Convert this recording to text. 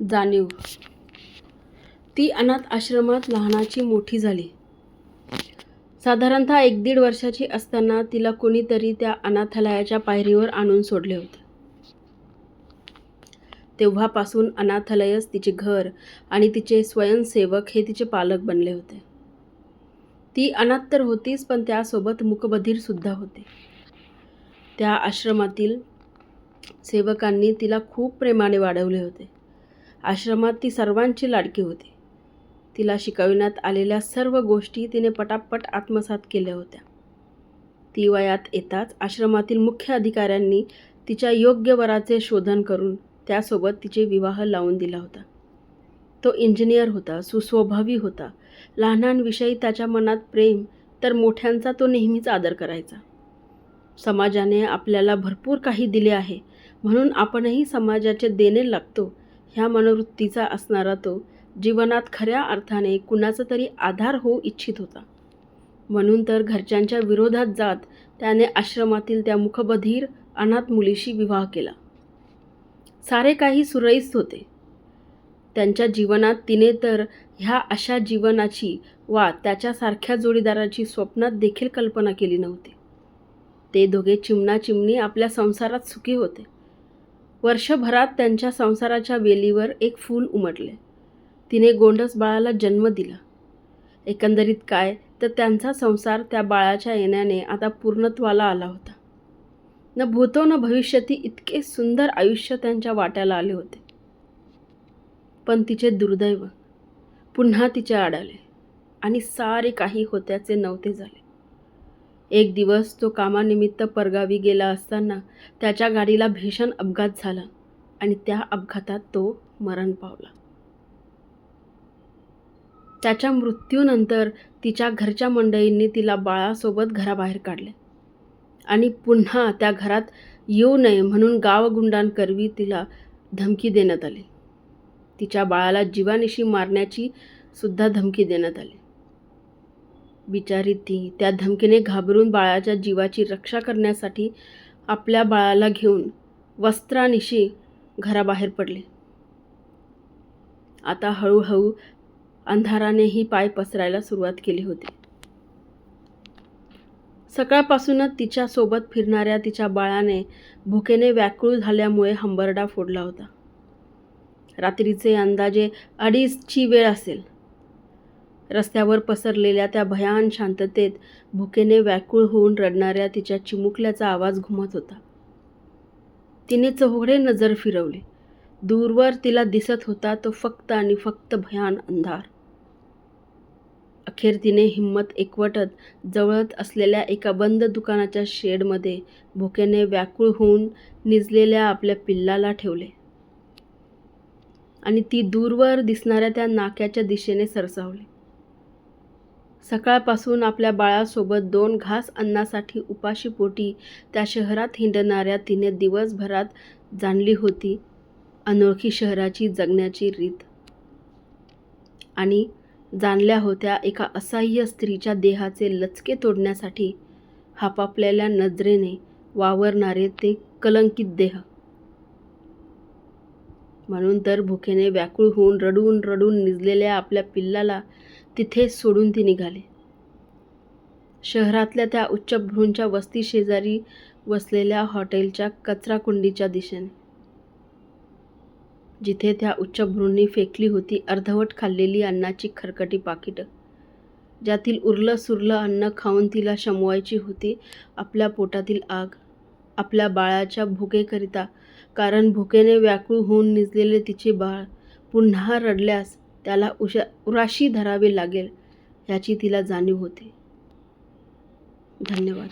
जाणीव. ती अनाथ आश्रमात लहानाची मोठी झाली. साधारणतः 1-1.5 वर्षाची असताना तिला कोणीतरी त्या अनाथालयाच्या पायरीवर आणून सोडले होते. तेव्हापासून अनाथालयच तिचे घर आणि तिचे स्वयंसेवक हे तिचे पालक बनले होते. ती अनाथ तर होतीच, पण त्यासोबत मूकबधीर सुद्धा होते. त्या आश्रमातील सेवकांनी तिला खूप प्रेमाने वाढवले होते. आश्रमात ती सर्वांची लाडकी होती. तिला शिकविण्यात आलेल्या सर्व गोष्टी तिने पटापट आत्मसात केल्या होत्या. ती वयात येताच आश्रमातील मुख्य अधिकाऱ्यांनी तिच्या योग्य वराचे शोधन करून त्यासोबत तिचे विवाह लावून दिला होता. तो इंजिनियर होता, सुस्वभावी होता. लहानांविषयी त्याच्या मनात प्रेम, तर मोठ्यांचा तो नेहमीच आदर करायचा. समाजाने आपल्याला भरपूर काही दिले आहे, म्हणून आपणही समाजाचे देणे लागतो, ह्या मनोवृत्तीचा असणारा तो जीवनात खऱ्या अर्थाने कुणाचा तरी आधार होऊ इच्छित होता. म्हणून तर घरच्यांच्या विरोधात जात त्याने आश्रमातील त्या मुकबधीर अनाथ मुलीशी विवाह केला. सारे काही सुरळीत होते त्यांच्या जीवनात. तिने तर ह्या अशा जीवनाची वा त्याच्यासारख्या जोडीदाराची स्वप्नात देखील कल्पना केली नव्हती. ते दोघे चिमणा-चिमणी आपल्या संसारात सुखी होते. वर्षभरात त्यांच्या संसाराच्या वेलीवर एक फूल उमटले. तिने गोंडस बाळाला जन्म दिला. एकंदरीत काय तर त्यांचा संसार त्या बाळाच्या येण्याने आता पूर्णत्वाला आला होता. न भूतो न भविष्यती इतके सुंदर आयुष्य त्यांच्या वाट्याला आले होते. पण तिचे दुर्दैव पुन्हा तिच्या आडाले आणि सारे काही होत्याचे नव्हते झाले. एक दिवस तो कामानिमित्त परगावी गेला असताना त्याच्या गाडीला भीषण अपघात झाला आणि त्या अपघातात तो मरण पावला. त्याच्या मृत्यूनंतर तिच्या घरच्या मंडळींनी तिला बाळासोबत घराबाहेर काढले आणि पुन्हा त्या घरात येऊ नये म्हणून गावगुंडांकरवी तिला धमकी देण्यात आली. तिच्या बाळाला जीवानिशी मारण्याची सुद्धा धमकी देण्यात आली. बिचारी ती त्या धमकीने घाबरून बाळाच्या जीवाची रक्षा करण्यासाठी आपल्या बाळाला घेऊन वस्त्रानिशी घराबाहेर पडले. आता हळूहळू अंधारानेही पाय पसरायला सुरुवात केली होती. सकाळपासूनच तिच्या सोबत फिरणाऱ्या तिच्या बाळाने भुकेने व्याकुळ झाल्यामुळे हंबरडा फोडला होता. रात्रीचे अंदाजे 2:30ची वेळ असेल. रस्त्यावर पसरलेल्या त्या भयान शांततेत भुकेने व्याकुळ होऊन रडणाऱ्या तिच्या चिमुकल्याचा आवाज घुमत होता. तिने चौघडे नजर फिरवली. दूरवर तिला दिसत होता तो फक्त आणि फक्त भयान अंधार. अखेर तिने हिंमत एकवटत जवळच असलेल्या एका बंद दुकानाच्या शेडमध्ये भुकेने व्याकुळ होऊन निजलेल्या आपल्या पिल्लाला ठेवले आणि ती दूरवर दिसणाऱ्या त्या नाक्याच्या दिशेने सरसावली. सकाळपासून आपल्या बाळासोबत 2 घास अन्नासाठी उपाशीपोटी त्या शहरात हिंडणाऱ्या तिने दिवसभरात जाणली होती अनोळखी शहराची जगण्याची रीत आणि जाणल्या होत्या एका असहाय्य स्त्रीच्या देहाचे लचके तोडण्यासाठी हापापलेल्या नजरेने वावरणारे ते कलंकित देह. म्हणून तर भुकेने व्याकुळ होऊन रडून रडून निजलेल्या आपल्या पिल्लाला तिथे सोडून ती निघाली. शहरातल्या त्या उच्चभ्रूंच्या वस्तीशेजारी वसलेल्या हॉटेलच्या कचराकुंडीच्या दिशेने, जिथे त्या उच्चभ्रूंनी फेकली होती अर्धवट खाल्लेली अन्नाची खरकटी पाकिटं, ज्यातील उरलं सुरलं अन्न खाऊन तिला शमवायची होती आपल्या पोटातील आग, आपल्या बाळाच्या भुकेकरिता. कारण भुकेने व्याकुळ होऊन निजलेले तिचे बाळ पुन्हा रडल्यास त्याला उराशी धरावे लागेल ह्याची तिला जाणीव होती. धन्यवाद.